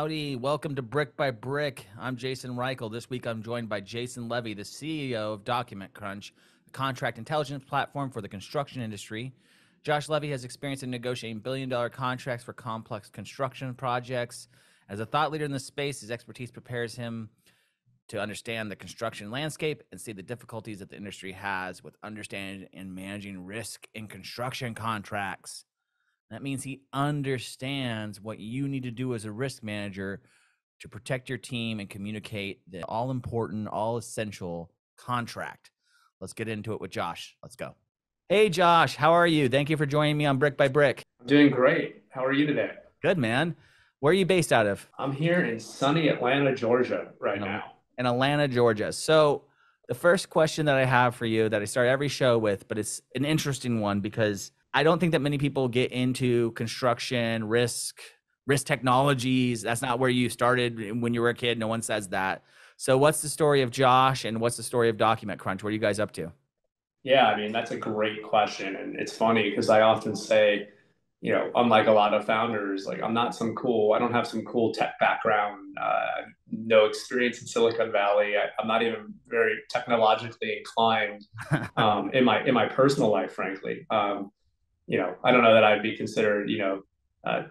Howdy, welcome to Brick by Brick. I'm Jason Reichl. This week I'm joined by Jason Levy, the CEO of Document Crunch, a contract intelligence platform for the construction industry. Josh Levy has experience in negotiating billion-dollar contracts for complex construction projects. As a thought leader in this space, his expertise prepares him to understand the construction landscape and see the difficulties that the industry has with understanding and managing risk in construction contracts. That means he understands what you need to do as a risk manager to protect your team and communicate the all important, all essential contract. Let's get into it with Josh. Let's go. Hey, Josh, how are you? Thank you for joining me on Brick by Brick. I'm doing great. How are you today? Good, man. Where are you based out of? I'm here in sunny Atlanta, Georgia right now. In Atlanta, Georgia. So the first question that I have for you that I start every show with, but it's an interesting one because I don't think that many people get into construction, risk technologies. That's not where you started when you were a kid. No one says that. So what's the story of Josh and what's the story of Document Crunch? What are you guys up to? Yeah, I mean, that's a great question. And it's funny because I often say, unlike a lot of founders, like I don't have some cool tech background, no experience in Silicon Valley. I'm not even very technologically inclined in my personal life, frankly. I don't know that I'd be considered,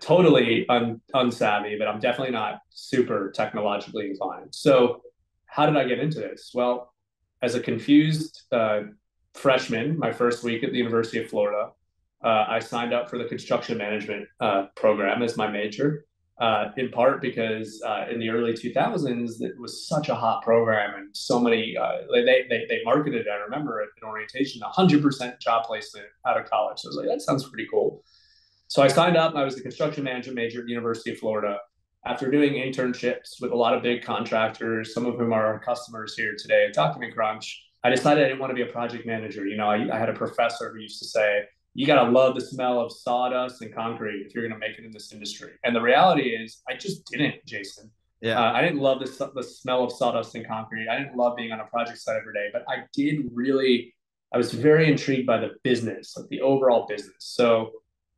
totally unsavvy, but I'm definitely not super technologically inclined. So how did I get into this? Well, as a confused freshman, my first week at the University of Florida, I signed up for the construction management program as my major, in part because in the early 2000s, it was such a hot program and so many, they marketed it, I remember at an orientation, 100% job placement out of college. So I was like, that sounds pretty cool. So I signed up. I was a construction management major at the University of Florida. After doing internships with a lot of big contractors, some of whom are our customers here today at Document Crunch, I decided I didn't want to be a project manager. I had a professor who used to say, you got to love the smell of sawdust and concrete if you're going to make it in this industry. And the reality is, I just didn't, Jason. Yeah. I didn't love the smell of sawdust and concrete. I didn't love being on a project site every day, but I was very intrigued by the business, like the overall business. So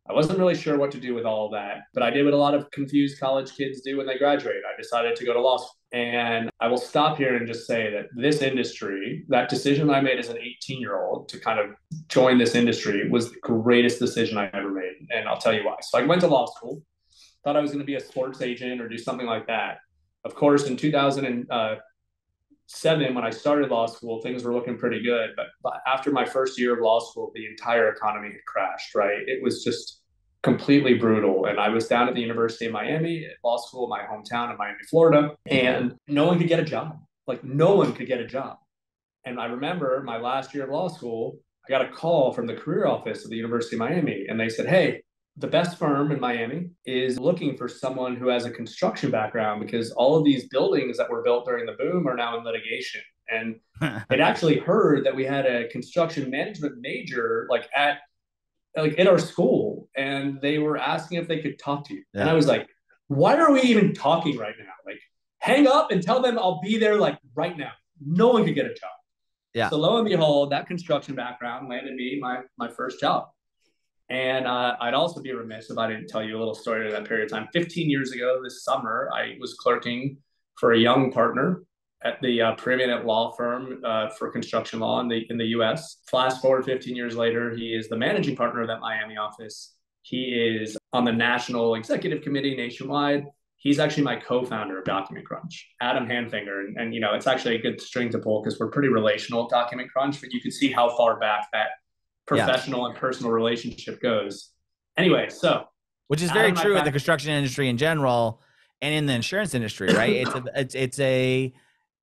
I wasn't really sure what to do with all of that, but I did what a lot of confused college kids do when they graduate. I decided to go to law school. And I will stop here and just say that this industry, that decision I made as an 18-year-old to kind of join this industry was the greatest decision I ever made. And I'll tell you why. So I went to law school, thought I was going to be a sports agent or do something like that. Of course, in 2007, when I started law school, things were looking pretty good. But after my first year of law school, the entire economy had crashed, right? It was just completely brutal. And I was down at the University of Miami at law school, my hometown in Miami, Florida, and no one could get a job. Like no one could get a job. And I remember my last year of law school, I got a call from the career office of the University of Miami, and they said, hey, the best firm in Miami is looking for someone who has a construction background because all of these buildings that were built during the boom are now in litigation. And it actually heard that we had a construction management major at our school, and they were asking if they could talk to you. Yeah. And I was like, why are we even talking right now? Like, hang up and tell them I'll be there like right now. No one could get a job. Yeah. So lo and behold, that construction background landed me my first job. And I'd also be remiss if I didn't tell you a little story of that period of time. 15 years ago this summer, I was clerking for a young partner at the preeminent law firm for construction law in the U.S. Fast forward 15 years later, he is the managing partner of that Miami office. He is on the national executive committee nationwide. He's actually my co-founder of Document Crunch, Adam Hanfinger. And it's actually a good string to pull because we're pretty relational at Document Crunch, but you can see how far back that professional and personal relationship goes. Anyway, so. Which is very true in the construction industry in general and in the insurance industry, right?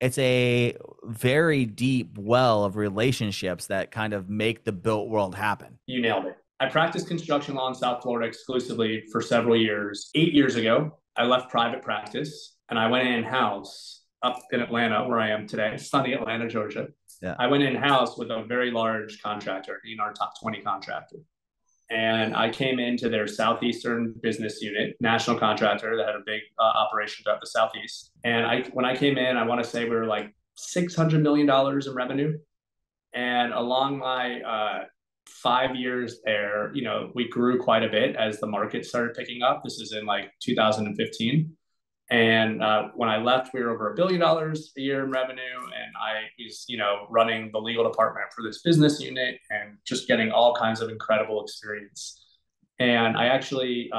It's a very deep well of relationships that kind of make the built world happen. You nailed it. I practiced construction law in South Florida exclusively for several years. 8 years ago, I left private practice and I went in-house up in Atlanta, where I am today, sunny Atlanta, Georgia. Yeah. I went in-house with a very large contractor, our top 20 contractor. And I came into their Southeastern business unit, national contractor that had a big operation throughout the Southeast. And when I came in, I want to say we were like $600 million in revenue. And along my 5 years there, we grew quite a bit as the market started picking up. This is in like 2015. And when I left, we were over $1 billion a year in revenue, and I was, running the legal department for this business unit and just getting all kinds of incredible experience. And I actually,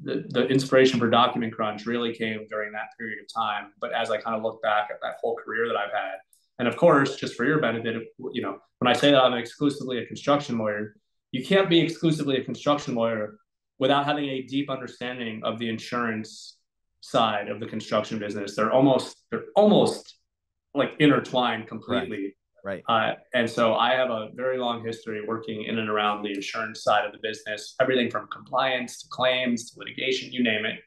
the inspiration for Document Crunch really came during that period of time. But as I kind of look back at that whole career that I've had, and of course, just for your benefit, when I say that I'm exclusively a construction lawyer, you can't be exclusively a construction lawyer without having a deep understanding of the insurance side of the construction business. They're almost like intertwined completely. Right. And so I have a very long history working in and around the insurance side of the business, everything from compliance to claims to litigation, you name it.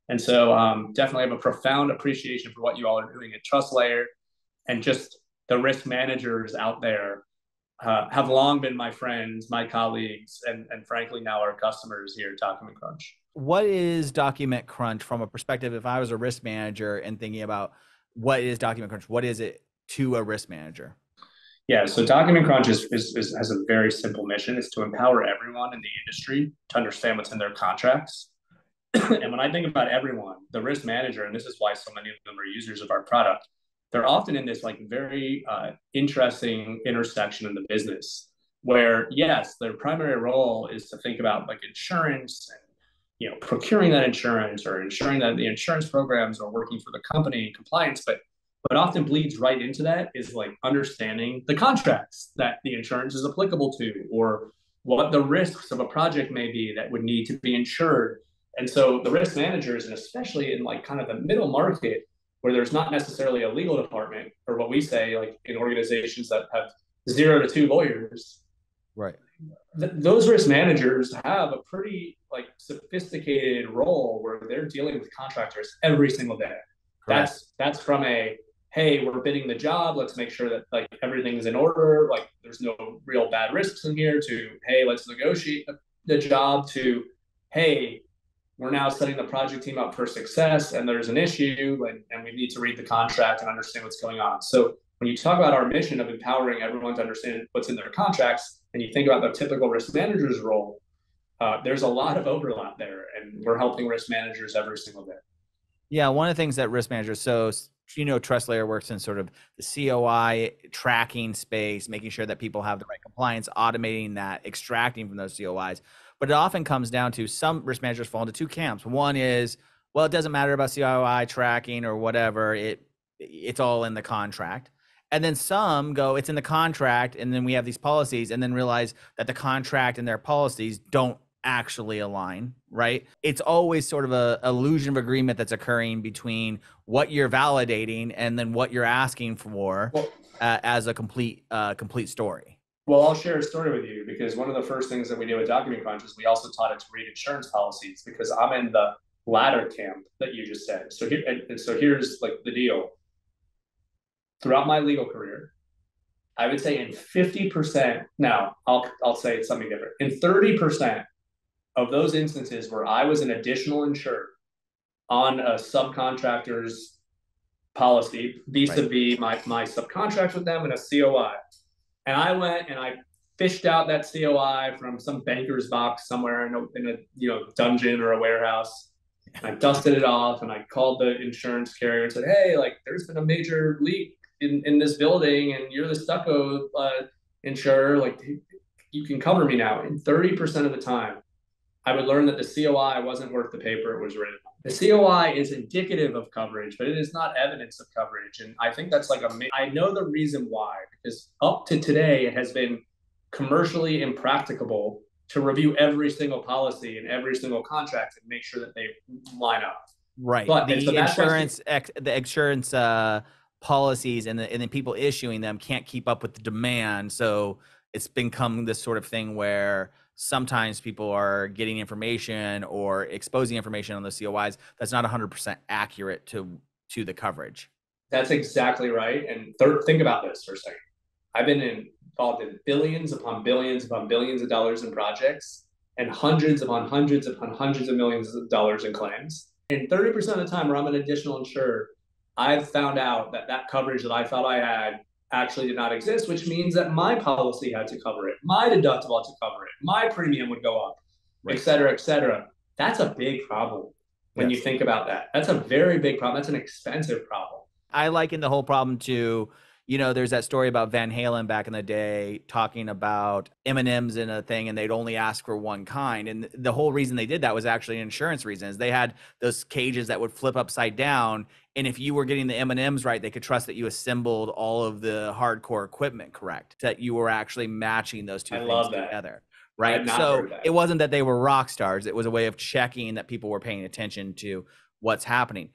And so definitely have a profound appreciation for what you all are doing at TrustLayer, and just the risk managers out there have long been my friends, my colleagues, and frankly now our customers here at Document Crunch. What is Document Crunch from a perspective? If I was a risk manager and thinking about what is Document Crunch, what is it to a risk manager? Yeah, so Document Crunch has a very simple mission. It's to empower everyone in the industry to understand what's in their contracts. And when I think about everyone, the risk manager, and this is why so many of them are users of our product, they're often in this like very interesting intersection in the business where, yes, their primary role is to think about like insurance and procuring that insurance or ensuring that the insurance programs are working for the company and compliance, but often bleeds right into that is like understanding the contracts that the insurance is applicable to, or what the risks of a project may be that would need to be insured. And so the risk managers, and especially in like kind of the middle market where there's not necessarily a legal department, or what we say like in organizations that have 0 to 2 lawyers, right? Those risk managers have a pretty like sophisticated role where they're dealing with contractors every single day. That's from a, hey, we're bidding the job, let's make sure that like everything's in order, like there's no real bad risks in here, to, hey, let's negotiate the job, to, hey, we're now setting the project team up for success and there's an issue, and we need to read the contract and understand what's going on. So when you talk about our mission of empowering everyone to understand what's in their contracts, and you think about the typical risk manager's role, there's a lot of overlap there, and we're helping risk managers every single day. Yeah, one of the things that risk managers, so TrustLayer works in sort of the COI tracking space, making sure that people have the right compliance, automating that, extracting from those COIs. But it often comes down to some risk managers fall into 2 camps. One is, well, it doesn't matter about COI tracking or whatever, it's all in the contract. And then some go, it's in the contract, and then we have these policies, and then realize that the contract and their policies don't actually align, right? It's always sort of a illusion of agreement that's occurring between what you're validating and then what you're asking for as a complete story. Well, I'll share a story with you, because one of the first things that we do at Document Crunch is we also taught it to read insurance policies, because I'm in the latter camp that you just said. So here's like the deal. Throughout my legal career, I would say in 50%, now I'll say it's something different. In 30% of those instances where I was an additional insured on a subcontractor's policy, vis-a-vis my subcontract with them and a COI, and I went and I fished out that COI from some banker's box somewhere in a dungeon or a warehouse. I dusted it off and I called the insurance carrier and said, hey, like there's been a major leak in this building, and you're the stucco insurer, like you can cover me now. And 30% of the time, I would learn that the COI wasn't worth the paper it was written on. The COI is indicative of coverage, but it is not evidence of coverage. And I think that's like I know the reason why, because up to today, it has been commercially impracticable to review every single policy and every single contract and make sure that they line up. Right. But the insurance policies and the people issuing them can't keep up with the demand. So it's become this sort of thing where sometimes people are getting information or exposing information on the COIs that's not 100% accurate to the coverage. That's exactly right. And think about this for a second. I've been involved in billions upon billions upon billions of dollars in projects, and hundreds upon hundreds upon hundreds of millions of dollars in claims. And 30% of the time where I'm an additional insured, I've found out that coverage that I thought I had actually did not exist, which means that my policy had to cover it, my deductible had to cover it, my premium would go up, et cetera, et cetera. That's a big problem. when you Yes. think about that. That's a very big problem. That's an expensive problem. I liken the whole problem to, there's that story about Van Halen back in the day talking about M&Ms in a thing, and they'd only ask for one kind. And the whole reason they did that was actually insurance reasons. They had those cages that would flip upside down. And if you were getting the M&Ms right, they could trust that you assembled all of the hardcore equipment correct, that you were actually matching those two I things love that. together. I had Right. not So heard that. it wasn't that they were rock stars. It was a way of checking that people were paying attention to what's happening.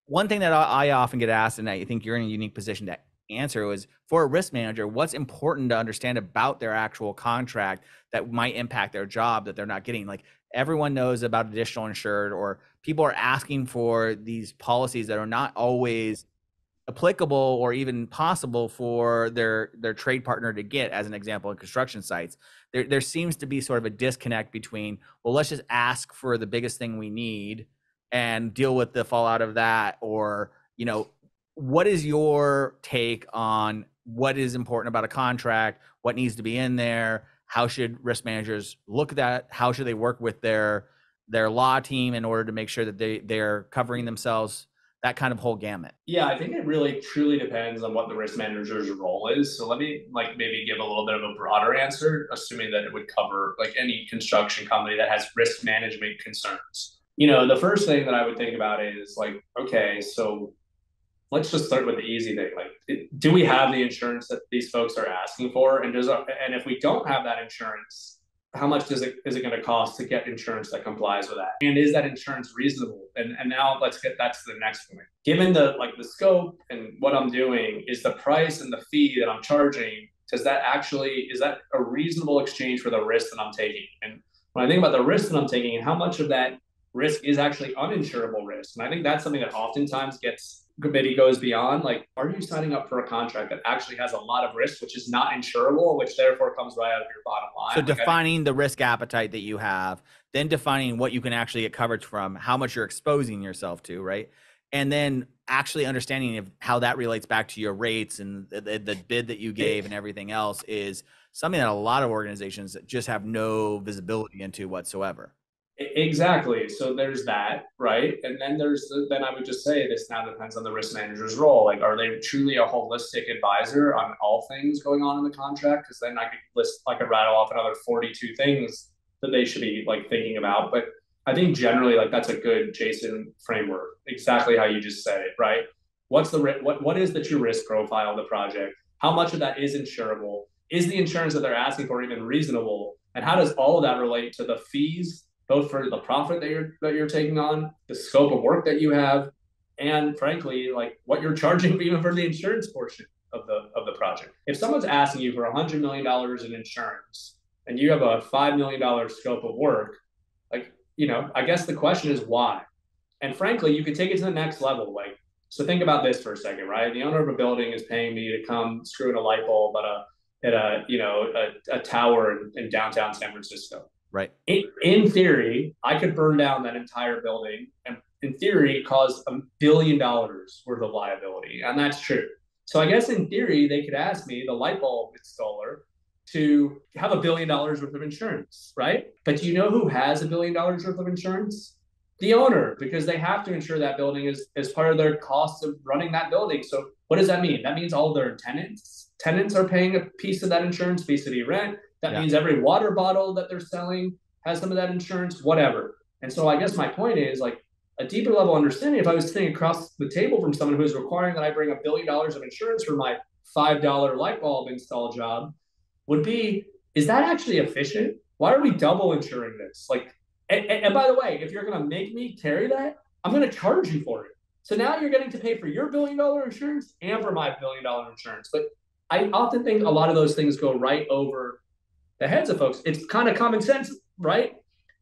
One thing that I often get asked, and I think you're in a unique position to answer, was for a risk manager, what's important to understand about their actual contract that might impact their job that they're not getting? Like, everyone knows about additional insured, or people are asking for these policies that are not always applicable or even possible for their trade partner to get. As an example, in construction sites, there seems to be sort of a disconnect between, well, let's just ask for the biggest thing we need and deal with the fallout of that. Or, what is your take on what is important about a contract? What needs to be in there? How should risk managers look at that? How should they work with their law team in order to make sure that they're covering themselves? That kind of whole gamut. Yeah, I think it really truly depends on what the risk manager's role is. So let me maybe give a little bit of a broader answer, assuming that it would cover like any construction company that has risk management concerns. The first thing that I would think about is like, okay, so let's just start with the easy thing. Like, do we have the insurance that these folks are asking for? And if we don't have that insurance, how much is it going to cost to get insurance that complies with that? And is that insurance reasonable? And now that's the next point. Given the scope and what I'm doing, is the price and the fee that I'm charging, is that a reasonable exchange for the risk that I'm taking? And when I think about the risk that I'm taking and how much of that risk is actually uninsurable risk, and I think that's something that oftentimes maybe goes beyond, like, are you signing up for a contract that actually has a lot of risk, which is not insurable, which therefore comes right out of your bottom line? So defining the risk appetite that you have, then defining what you can actually get coverage from, how much you're exposing yourself to, right? And then actually understanding how that relates back to your rates and the bid that you gave and everything else is something that a lot of organizations just have no visibility into whatsoever. Exactly. So there's that, right? And then then I would just say this now depends on the risk manager's role. Like, are they truly a holistic advisor on all things going on in the contract? Because then I could rattle off another 42 things that they should be like thinking about. But I think generally, like, that's a good Jason framework. Exactly how you just said it, right? What is the true risk profile of the project? How much of that is insurable? Is the insurance that they're asking for even reasonable? And how does all of that relate to the fees, both for the profit that you're taking on, the scope of work that you have, and frankly, like what you're charging even for the insurance portion of the project? If someone's asking you for $100 million in insurance and you have a $5 million scope of work, like, I guess the question is why? And frankly, you could take it to the next level. Like, so think about this for a second, right? The owner of a building is paying me to come screw in a light bulb at a tower in downtown San Francisco. Right. In theory, I could burn down that entire building and in theory cause $1 billion worth of liability. And that's true. So I guess in theory, they could ask me, the light bulb installer, to have $1 billion worth of insurance, right? But do you know who has $1 billion worth of insurance? The owner, because they have to insure that building as part of their cost of running that building. So what does that mean? That means all their tenants are paying a piece of that insurance, fee city rent. That means every water bottle that they're selling has some of that insurance, whatever. And so I guess my point is, like, a deeper level understanding, if I was sitting across the table from someone who's requiring that I bring $1 billion of insurance for my $5 light bulb install job, would be, is that actually efficient? Why are we double insuring this? Like, and by the way, if you're going to make me carry that, I'm going to charge you for it. So now you're getting to pay for your $1 billion insurance and for my $1 billion insurance. But I often think a lot of those things go right over the heads of folks. It's kind of common sense, right?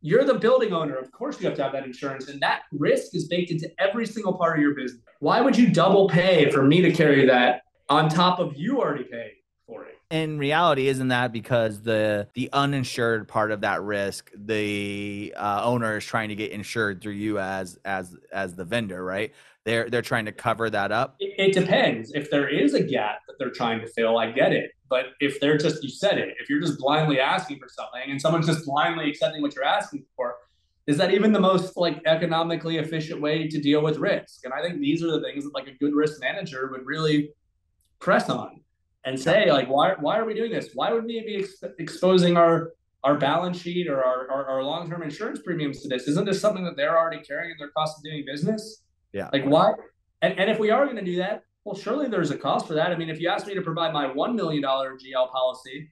You're the building owner. Of course you have to have that insurance, and that risk is baked into every single part of your business. Why would you double pay for me to carry that on top of you already paying for it? In reality, isn't that because the uninsured part of that risk, the owner is trying to get insured through you as the vendor, right? They're trying to cover that up. It depends. If there is a gap that they're trying to fill, I get it. But if they're just, you said it, if you're just blindly asking for something and someone's just blindly accepting what you're asking for, is that even the most like economically efficient way to deal with risk? And I think these are the things that like a good risk manager would really press on and say, like, why are we doing this? Why would we be exposing our balance sheet or our long-term insurance premiums to this? Isn't this something that they're already carrying in their cost of doing business? Yeah. Like, why? And if we are going to do that, well, surely there's a cost for that. I mean, if you ask me to provide my $1 million GL policy,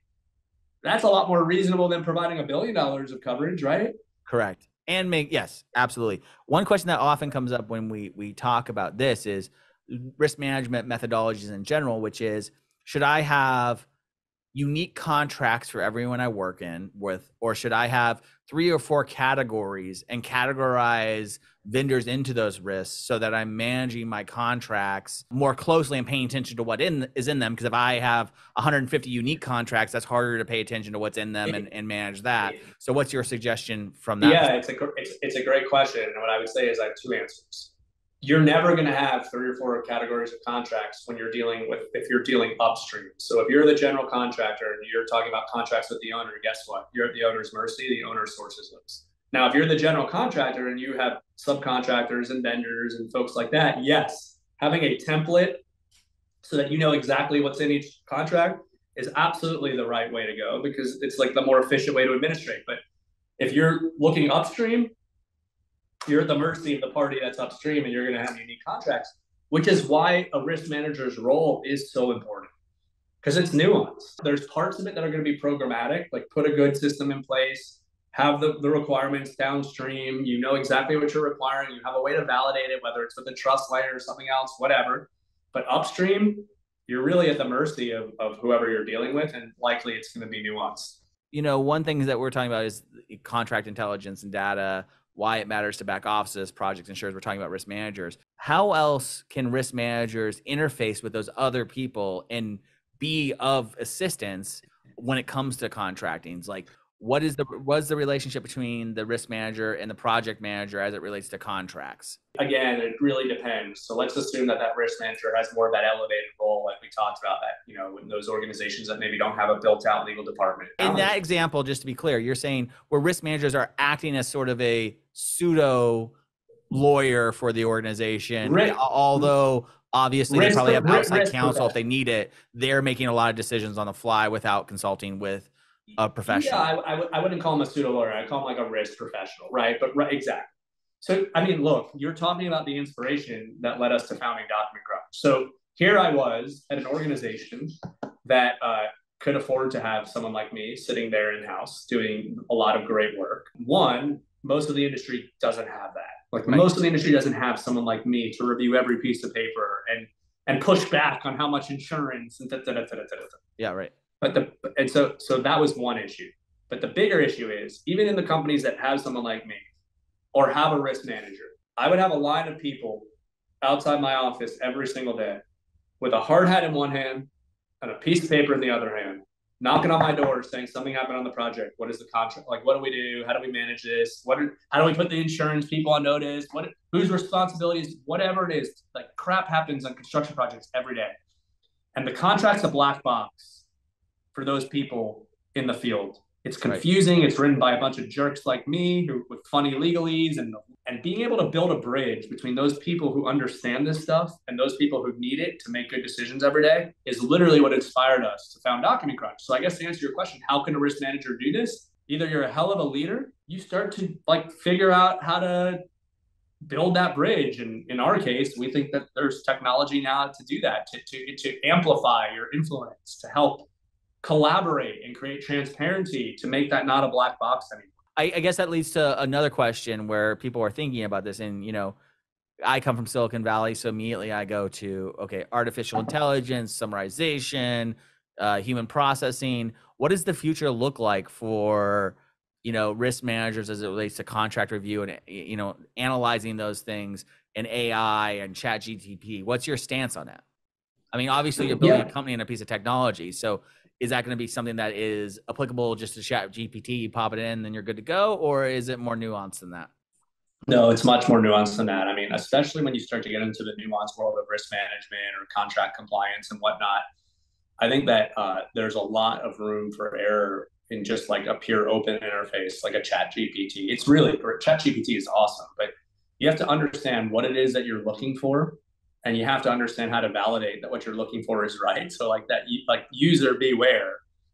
that's a lot more reasonable than providing $1 billion of coverage, right? Correct. And yes, absolutely. One question that often comes up when we talk about this is risk management methodologies in general, which is, should I have unique contracts for everyone I work in with, or should I have 3 or 4 categories and categorize vendors into those risks so that I'm managing my contracts more closely and paying attention to what is in them? Because if I have 150 unique contracts, that's harder to pay attention to what's in them and manage that. So what's your suggestion from that? Yeah, it's a great question. And what I would say is I have 2 answers. You're never going to have 3 or 4 categories of contracts when you're dealing with, if you're dealing upstream. So if you're the general contractor and you're talking about contracts with the owner, guess what? You're at the owner's mercy. The owner sources those. Now, if you're the general contractor and you have subcontractors and vendors and folks like that, yes, having a template so that you know exactly what's in each contract is absolutely the right way to go, because it's like the more efficient way to administrate. But if you're looking upstream, you're at the mercy of the party that's upstream, and you're going to have unique contracts, which is why a risk manager's role is so important, because it's nuanced. There's parts of it that are going to be programmatic, like put a good system in place, have the requirements downstream. You know exactly what you're requiring. You have a way to validate it, whether it's with a TrustLayer or something else, whatever. But upstream, you're really at the mercy of whoever you're dealing with, and likely it's going to be nuanced. You know, one thing that we're talking about is contract intelligence and data, why it matters to back offices, project insurers. We're talking about risk managers. How else can risk managers interface with those other people and be of assistance when it comes to contracting? Like, what's the relationship between the risk manager and the project manager as it relates to contracts? Again, it really depends. So let's assume that risk manager has more of that elevated role, like we talked about, that, you know, in those organizations that maybe don't have a built-out legal department. In that example, just to be clear, you're saying where risk managers are acting as sort of a pseudo lawyer for the organization, although obviously they probably have outside counsel if they need it. They're making a lot of decisions on the fly without consulting with a professional. Yeah, I wouldn't call him a pseudo lawyer. I call him like a risk professional, right? But exactly. So, I mean, look, you're talking about the inspiration that led us to founding Document Crunch. So here I was at an organization that could afford to have someone like me sitting there in-house doing a lot of great work. One, most of the industry doesn't have that. Like, right. Most of the industry doesn't have someone like me to review every piece of paper and push back on how much insurance and Yeah, right. So that was one issue. But the bigger issue is, even in the companies that have someone like me or have a risk manager, I would have a line of people outside my office every single day with a hard hat in one hand and a piece of paper in the other hand, knocking on my door saying something happened on the project. What is the contract? Like, what do we do? How do we manage this? How do we put the insurance people on notice? Whose responsibilities? Whatever it is, like, crap happens on construction projects every day. And the contract's a black box for those people in the field. It's confusing. Right. It's written by a bunch of jerks like me with funny legalese, and being able to build a bridge between those people who understand this stuff and those people who need it to make good decisions every day is literally what inspired us to found Document Crunch. So I guess to answer your question, how can a risk manager do this? Either you're a hell of a leader, you start to like figure out how to build that bridge. And in our case, we think that there's technology now to do that, to amplify your influence, to help collaborate and create transparency, to make that not a black box anymore. I guess that leads to another question where people are thinking about this. And, you know, I come from Silicon Valley, so immediately I go to, okay, artificial intelligence, summarization, human processing. What does the future look like for, you know, risk managers as it relates to contract review and, you know, analyzing those things and AI and ChatGPT? What's your stance on that? I mean, obviously you're building a company and a piece of technology. So is that going to be something that is applicable just to ChatGPT? You pop it in, then you're good to go? Or is it more nuanced than that? No, it's much more nuanced than that. I mean, especially when you start to get into the nuanced world of risk management or contract compliance and whatnot, I think that there's a lot of room for error in just like a pure open interface, like a chat GPT. It's really, chat GPT is awesome, but you have to understand what it is that you're looking for. And you have to understand how to validate that what you're looking for is right. So like that, like user beware.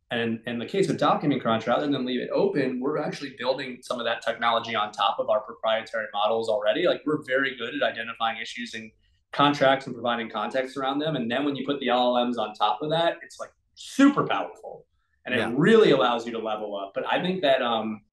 And in the case of Document Crunch, rather than leave it open, we're actually building some of that technology on top of our proprietary models already. Like we're very good at identifying issues in contracts and providing context around them. And then when you put the LLMs on top of that, it's like super powerful. And it Yeah. really allows you to level up. But I think that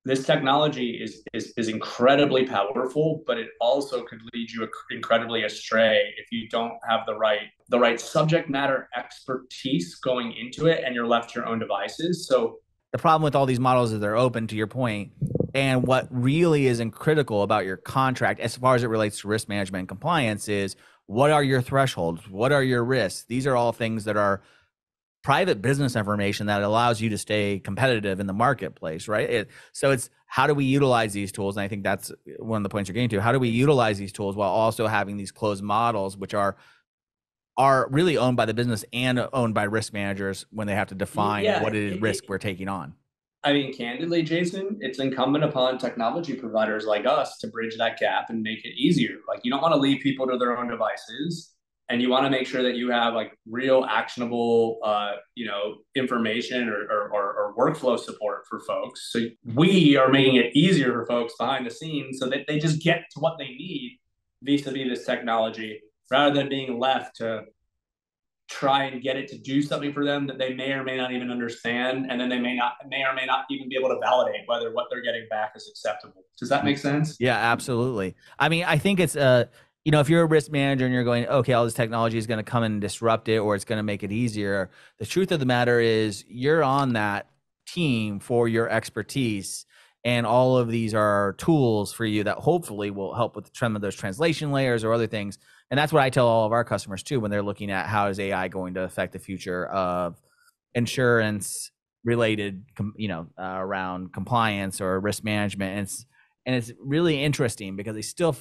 this technology is incredibly powerful, but it also could lead you incredibly astray if you don't have the right subject matter expertise going into it, and you're left to your own devices. So The problem with all these models is they're open, to your point. And what really is critical about your contract, as far as it relates to risk management and compliance, is what are your thresholds? What are your risks? These are all things that are private business information that allows you to stay competitive in the marketplace, right? So it's how do we utilize these tools? And I think that's one of the points you're getting to. How do we utilize these tools while also having these closed models, which are really owned by the business and owned by risk managers when they have to define yeah, what it is risk we're taking on? I mean, candidly, Jason, it's incumbent upon technology providers like us to bridge that gap and make it easier. Like, you don't want to leave people to their own devices, and you want to make sure that you have like real actionable, information or workflow support for folks. So we are making it easier for folks behind the scenes so that they just get to what they need vis-a-vis this technology, rather than being left to try and get it to do something for them that they may or may not even understand, and then they may or may not even be able to validate whether what they're getting back is acceptable. Does that make sense? Yeah, absolutely. I mean, I think it's if you're a risk manager and you're going, okay, all this technology is going to come and disrupt it, or it's going to make it easier. The truth of the matter is, you're on that team for your expertise, and all of these are tools for you that hopefully will help with some of those translation layers or other things. And that's what I tell all of our customers too when they're looking at how is AI going to affect the future of insurance related, around compliance or risk management. And it's really interesting because they still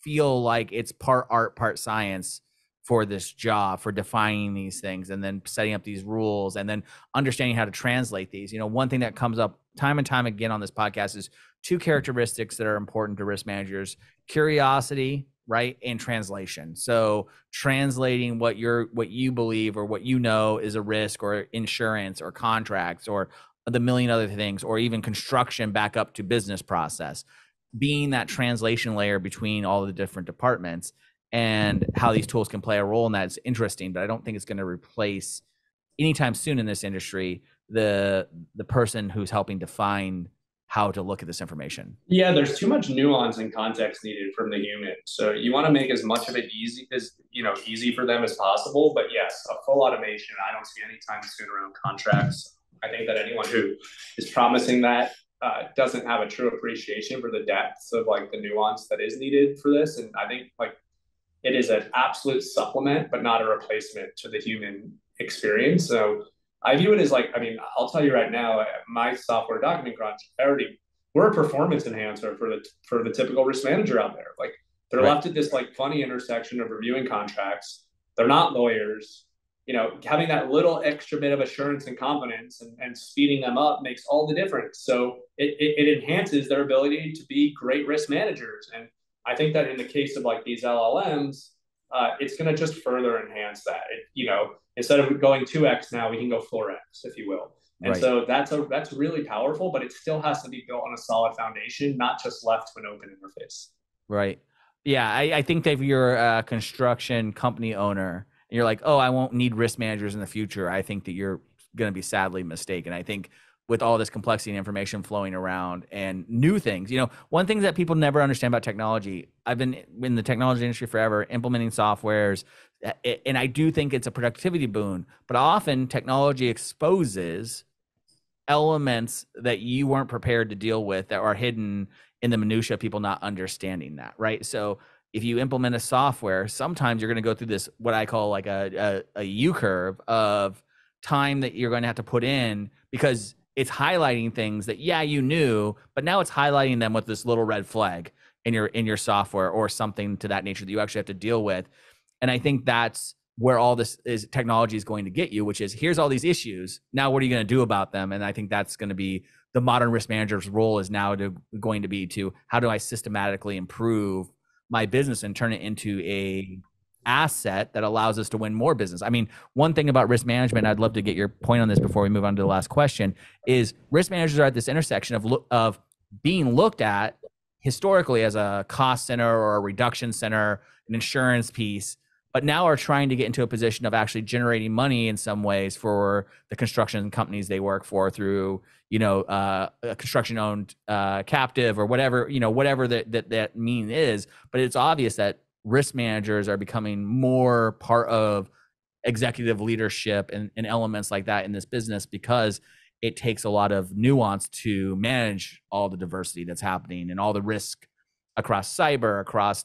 feel like it's part art, part science for this job, for defining these things and then setting up these rules and then understanding how to translate these. One thing that comes up time and time again on this podcast is two characteristics that are important to risk managers: curiosity, right, and translation. So translating what you believe or what you know is a risk or insurance or contracts or the million other things, or even construction back up to business process, being that translation layer between all the different departments, and how these tools can play a role in that is interesting. But I don't think it's going to replace anytime soon in this industry the person who's helping define how to look at this information. Yeah, there's too much nuance and context needed from the human. So you want to make as much of it easy for them as possible. But yes, a full automation, I don't see any time soon around contracts. I think that anyone who is promising that doesn't have a true appreciation for the depths of like the nuance that is needed for this. And I think like it is an absolute supplement, but not a replacement to the human experience. So I view it as like, I mean, I'll tell you right now, my software Document Crunch, we're a performance enhancer for the typical risk manager out there. Like they're Right. left at this like funny intersection of reviewing contracts. They're not lawyers. Having that little extra bit of assurance and confidence and speeding them up makes all the difference. So it enhances their ability to be great risk managers. And I think that in the case of like these LLMs, it's going to just further enhance that. Instead of going 2x now, we can go 4x, if you will. And Right. so that's really powerful, but it still has to be built on a solid foundation, not just left to an open interface. Right. Yeah, I think that if you're a construction company owner and you're like, oh, I won't need risk managers in the future, I think that you're going to be sadly mistaken. I think with all this complexity and information flowing around and new things, one thing that people never understand about technology, I've been in the technology industry forever, implementing softwares, and I do think it's a productivity boon, but often technology exposes elements that you weren't prepared to deal with that are hidden in the minutia of people not understanding that, right? So if you implement a software, sometimes you're going to go through this, what I call like a U curve of time that you're going to have to put in, because it's highlighting things that, yeah, you knew, but now it's highlighting them with this little red flag in your software or something to that nature that you actually have to deal with. And I think that's where all this is technology is going to get you, which is here's all these issues. Now, what are you going to do about them? And I think that's going to be the modern risk manager's role is now going to be to how do I systematically improve my business and turn it into a asset that allows us to win more business. I mean, one thing about risk management, I'd love to get your point on this before we move on to the last question, is risk managers are at this intersection of being looked at historically as a cost center or a reduction center, an insurance piece, but now are trying to get into a position of actually generating money in some ways for the construction companies they work for through, a construction owned captive or whatever, whatever that mean is. But it's obvious that risk managers are becoming more part of executive leadership and elements like that in this business, because it takes a lot of nuance to manage all the diversity that's happening and all the risk across cyber, across,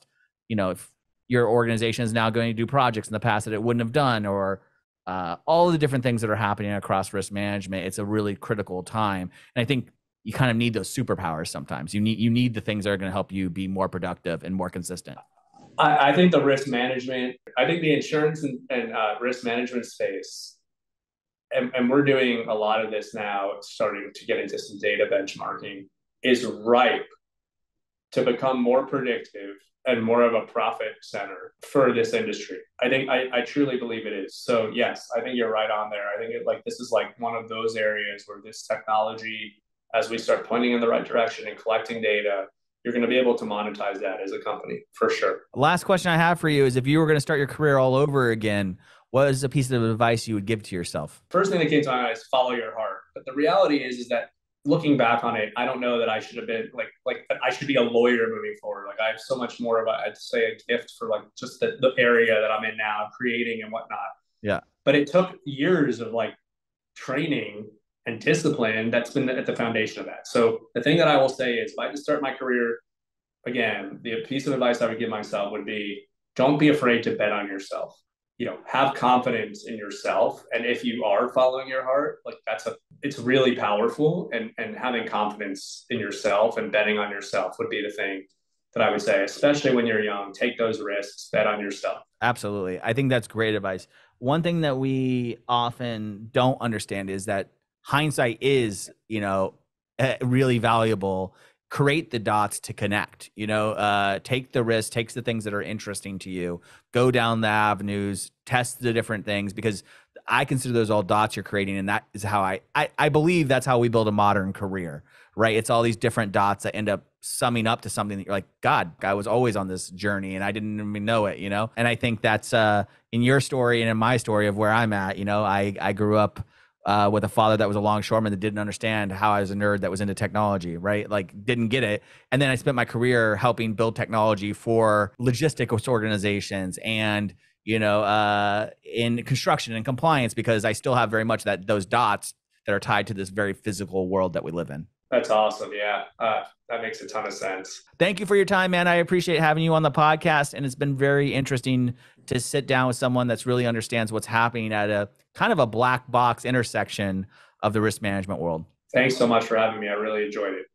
if your organization is now going to do projects in the past that it wouldn't have done, or all of the different things that are happening across risk management. It's a really critical time. And I think you kind of need those superpowers sometimes. You need the things that are going to help you be more productive and more consistent. I think the risk management, I think the insurance and risk management space, and we're doing a lot of this now, starting to get into some data benchmarking, is ripe to become more predictive and more of a profit center for this industry. I truly believe it is. So yes, I think you're right on there. I think this is like one of those areas where this technology, as we start pointing in the right direction and collecting data, you're going to be able to monetize that as a company for sure. Last question I have for you is, if you were going to start your career all over again, what is a piece of advice you would give to yourself? First thing that came to my mind is follow your heart. But the reality is that looking back on it, I don't know that I should have been like I should be a lawyer moving forward. Like I have so much more of I'd say a gift for like just the area that I'm in now, creating and whatnot. Yeah. But it took years of like training and discipline that's been at the foundation of that. So the thing that I will say is, if I had to start my career again, the piece of advice I would give myself would be, don't be afraid to bet on yourself. Have confidence in yourself. And if you are following your heart, like it's really powerful. And having confidence in yourself and betting on yourself would be the thing that I would say, especially when you're young. Take those risks, bet on yourself. Absolutely. I think that's great advice. One thing that we often don't understand is that hindsight is, really valuable. Create the dots to connect, take the risk, takes the things that are interesting to you, go down the avenues, test the different things, because I consider those all dots you're creating. And that is how I believe that's how we build a modern career, right? It's all these different dots that end up summing up to something that you're like, God, I was always on this journey and I didn't even know it, And I think that's in your story and in my story of where I'm at, I grew up with a father that was a longshoreman that didn't understand how I was a nerd that was into technology, right? Like didn't get it. And then I spent my career helping build technology for logistics organizations and, in construction and compliance, because I still have very much those dots that are tied to this very physical world that we live in. That's awesome. Yeah. That makes a ton of sense. Thank you for your time, man. I appreciate having you on the podcast. And it's been very interesting to sit down with someone that's really understands what's happening at a kind of a black box intersection of the risk management world. Thanks so much for having me. I really enjoyed it.